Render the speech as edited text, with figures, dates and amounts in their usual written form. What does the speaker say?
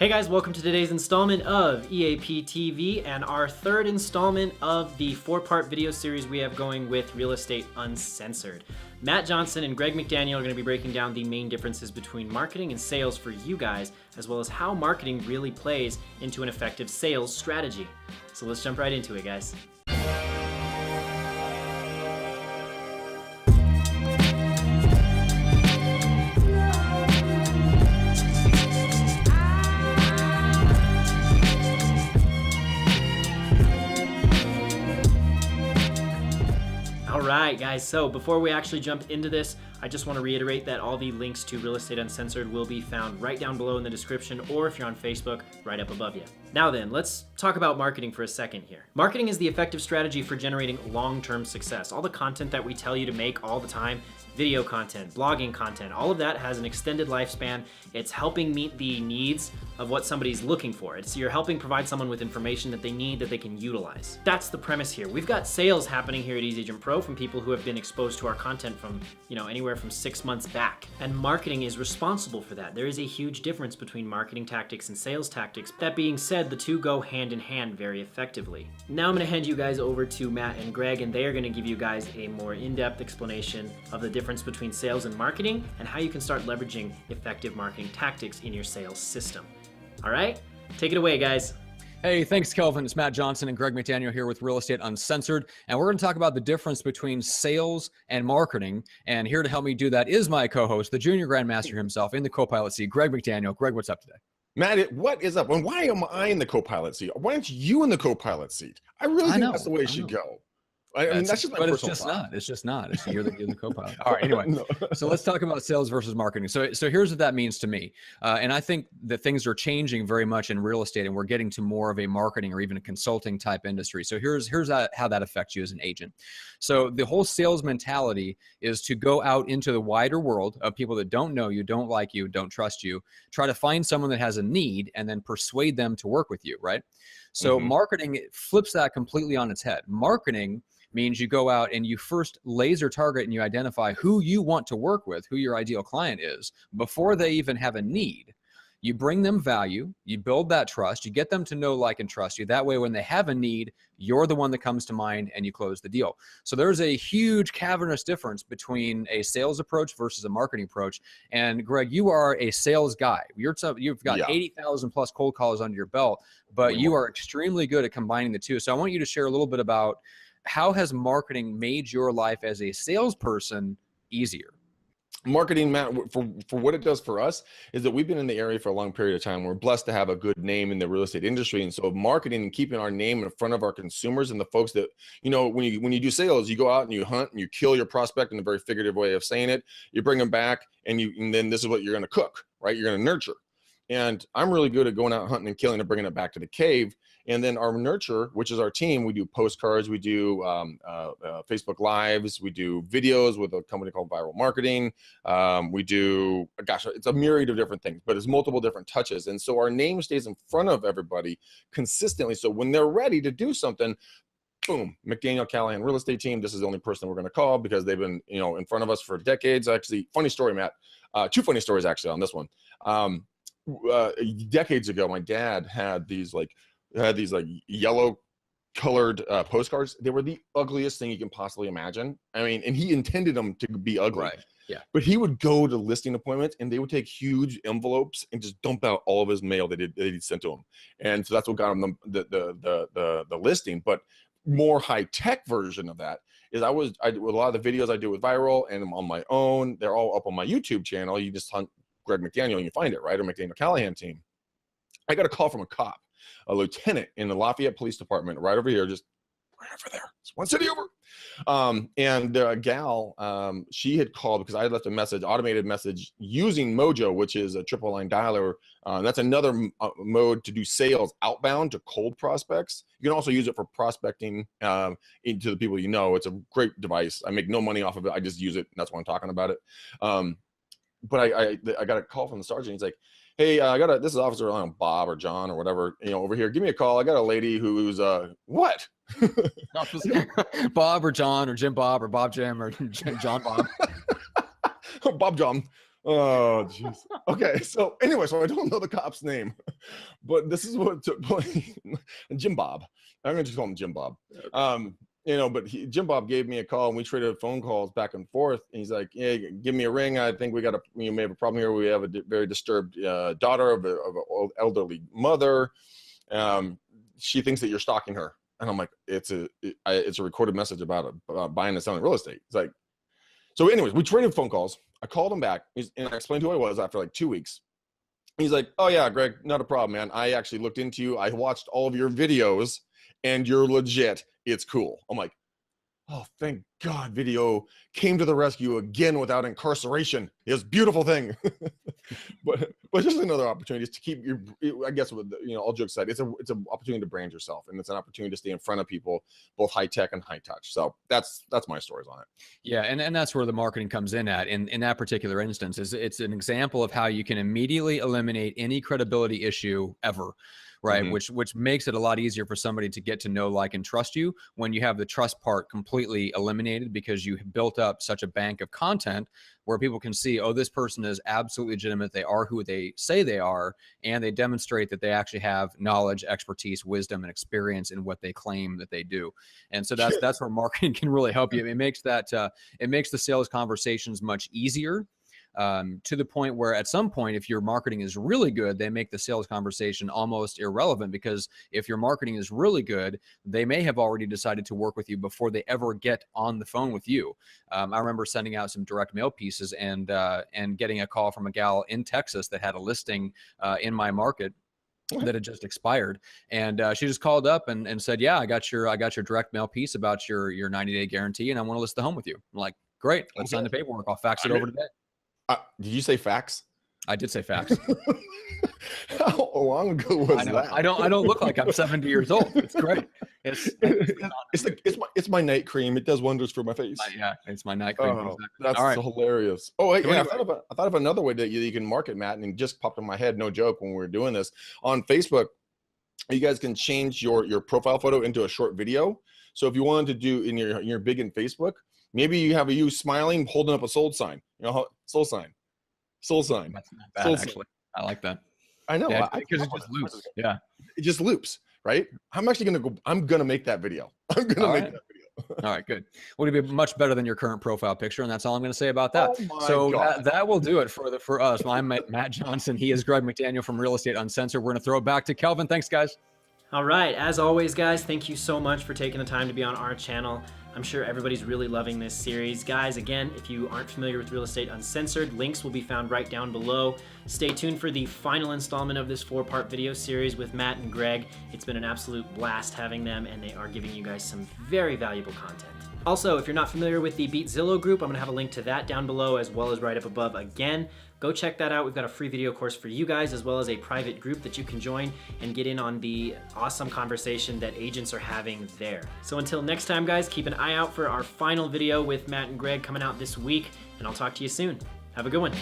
Hey guys, welcome to today's installment of EAP TV and our third installment of the four-part video series we have going with Real Estate Uncensored. Matt Johnson and Greg McDaniel are going to be breaking down the main differences between marketing and sales for you guys, as well as how marketing really plays into an effective sales strategy. So let's jump right into it, guys. Alright guys, so before we actually jump into this, I just want to reiterate that all the links to Real Estate Uncensored will be found right down below in the description, or if you're on Facebook, right up above you. Now then, let's talk about marketing for a second here. Marketing is the effective strategy for generating long-term success. All the content that we tell you to make all the time, video content, blogging content, all of that has an extended lifespan. It's helping meet the needs of what somebody's looking for. You're helping provide someone with information that they need that they can utilize. That's the premise here. We've got sales happening here at EasyAgentPro from people who have been exposed to our content from, anywhere from 6 months back. And marketing is responsible for that. There is a huge difference between marketing tactics and sales tactics. That being said, the two go hand in hand very effectively. Now I'm gonna hand you guys over to Matt and Greg, and they are gonna give you guys a more in-depth explanation of the difference between sales and marketing and how you can start leveraging effective marketing tactics in your sales system. All right, take it away, guys. Hey, thanks, Kelvin. It's Matt Johnson and Greg McDaniel here with Real Estate Uncensored, and we're going to talk about the difference between sales and marketing. And here to help me do that is my co-host, the junior grandmaster himself in the co-pilot seat, Greg McDaniel. Greg, what's up today? Matt, what is up? And why am I in the co-pilot seat? Why aren't you in the co-pilot seat? I really think that's the way it should go. I mean, that's just my personal thought. It's just not. You're the co-pilot. All right, anyway. So let's talk about sales versus marketing. So here's what that means to me. And I think that things are changing very much in real estate, and we're getting to more of a marketing or even a consulting type industry. So here's how that affects you as an agent. So the whole sales mentality is to go out into the wider world of people that don't know you, don't like you, don't trust you, try to find someone that has a need and then persuade them to work with you, right? So marketing flips that completely on its head. Marketing means you go out and you first laser target and you identify who you want to work with, who your ideal client is, before they even have a need. You bring them value, you build that trust, you get them to know, like, and trust you. That way, when they have a need, you're the one that comes to mind and you close the deal. So there's a huge cavernous difference between a sales approach versus a marketing approach. And Greg, you are a sales guy. You've got 80,000 plus cold calls under your belt, but you are extremely good at combining the two. So I want you to share a little bit about how has marketing made your life as a salesperson easier? Marketing, Matt, for what it does for us is that we've been in the area for a long period of time. We're blessed to have a good name in the real estate industry. And so marketing and keeping our name in front of our consumers and the folks that, when you do sales, you go out and you hunt and you kill your prospect in a very figurative way of saying it. You bring them back and then this is what you're going to cook, right? You're going to nurture. And I'm really good at going out hunting and killing and bringing it back to the cave. And then our nurture, which is our team, we do postcards, we do Facebook Lives, we do videos with a company called Viral Marketing. We do, it's a myriad of different things, but it's multiple different touches. And so our name stays in front of everybody consistently. So when they're ready to do something, boom, McDaniel Callahan Real Estate Team, this is the only person we're going to call because they've been, in front of us for decades. Actually, funny story, Matt. Two funny stories actually on this one. Decades ago, my dad had these yellow colored postcards. They were the ugliest thing you can possibly imagine. I mean, and he intended them to be ugly. Right. Yeah. But he would go to listing appointments and they would take huge envelopes and just dump out all of his mail that he'd sent to him. And so that's what got him the listing. But more high-tech version of that is with a lot of the videos I do with Viral and on my own, they're all up on my YouTube channel. You just hunt Greg McDaniel and you find it, right? Or McDaniel Callahan Team. I got a call from a cop, a lieutenant in the Lafayette Police Department, right over here, just right over there. It's one city over. And a gal, she had called because I had left a message, automated message using Mojo, which is a triple line dialer. That's another mode to do sales outbound to cold prospects. You can also use it for prospecting into the people you know. It's a great device. I make no money off of it. I just use it. And that's why I'm talking about it. But I got a call from the sergeant. He's like, hey, this is Officer Bob or John or whatever, over here. Give me a call. I got a lady who's what? Bob or John or Jim Bob or Bob Jim or John Bob. Bob John. Oh, jeez. Okay, so anyway, so I don't know the cop's name, but this is what took place. Jim Bob. I'm gonna just call him Jim Bob. But Jim Bob gave me a call, and we traded phone calls back and forth. And he's like, "Hey, give me a ring. I think you may have a problem here. We have a very disturbed daughter of an elderly mother. She thinks that you're stalking her." And I'm like, "It's a recorded message about buying and selling real estate." It's like, so anyways, we traded phone calls. I called him back, and I explained who I was after like 2 weeks. He's like, "Oh yeah, Greg, not a problem, man. I actually looked into you. I watched all of your videos, and you're legit. It's cool." I'm like, "Oh, thank God, video came to the rescue again without incarceration. It's a beautiful thing." but just another opportunity to keep your, I guess, with all jokes aside, it's an opportunity to brand yourself, and it's an opportunity to stay in front of people, both high tech and high touch. So that's my stories on it. Yeah, and that's where the marketing comes in at. In that particular instance, it's an example of how you can immediately eliminate any credibility issue ever. Right. Mm-hmm. Which makes it a lot easier for somebody to get to know, like, and trust you when you have the trust part completely eliminated, because you have built up such a bank of content where people can see, oh, this person is absolutely legitimate. They are who they say they are, and they demonstrate that they actually have knowledge, expertise, wisdom, and experience in what they claim that they do. And so that's where marketing can really help you. It makes the sales conversations much easier. To the point where at some point, if your marketing is really good, they make the sales conversation almost irrelevant, because if your marketing is really good, they may have already decided to work with you before they ever get on the phone with you. I remember sending out some direct mail pieces and getting a call from a gal in Texas that had a listing in my market that had just expired, and she just called up and said, "Yeah, I got your direct mail piece about your 90-day guarantee, and I want to list the home with you." I'm like, "Great, I'll sign the paperwork. I'll fax it over today." Did you say fax? I did say fax. How long ago was that? I don't look like I'm 70 years old. It's great. It's my night cream. It does wonders for my face. Yeah, it's my night cream. Oh, exactly. that's All right. hilarious. Oh, wait, yeah, I thought of another way that you can market, Matt, and it just popped in my head. No joke, when we were doing this on Facebook, you guys can change your profile photo into a short video. So if you wanted to do you're big in Facebook, maybe you have you smiling, holding up a sold sign. Sold sign. That's not bad, actually. I like that. I know. Yeah, because it just loops. Yeah. It just loops, right? I'm gonna make that video. I'm gonna make that video. All right, good. Well, it'll be much better than your current profile picture, and that's all I'm going to say about that. Oh my so God. That will do it for us. I'm Matt Johnson. He is Greg McDaniel from Real Estate Uncensored. We're going to throw it back to Kelvin. Thanks, guys. All right, as always, guys, thank you so much for taking the time to be on our channel. I'm sure everybody's really loving this series. Guys, again, if you aren't familiar with Real Estate Uncensored, links will be found right down below. Stay tuned for the final installment of this 4-part video series with Matt and Greg. It's been an absolute blast having them, and they are giving you guys some very valuable content. Also, if you're not familiar with the Beat Zillow group, I'm gonna have a link to that down below as well as right up above again. Go check that out. We've got a free video course for you guys, as well as a private group that you can join and get in on the awesome conversation that agents are having there. So until next time, guys, keep an eye out for our final video with Matt and Greg coming out this week, and I'll talk to you soon. Have a good one.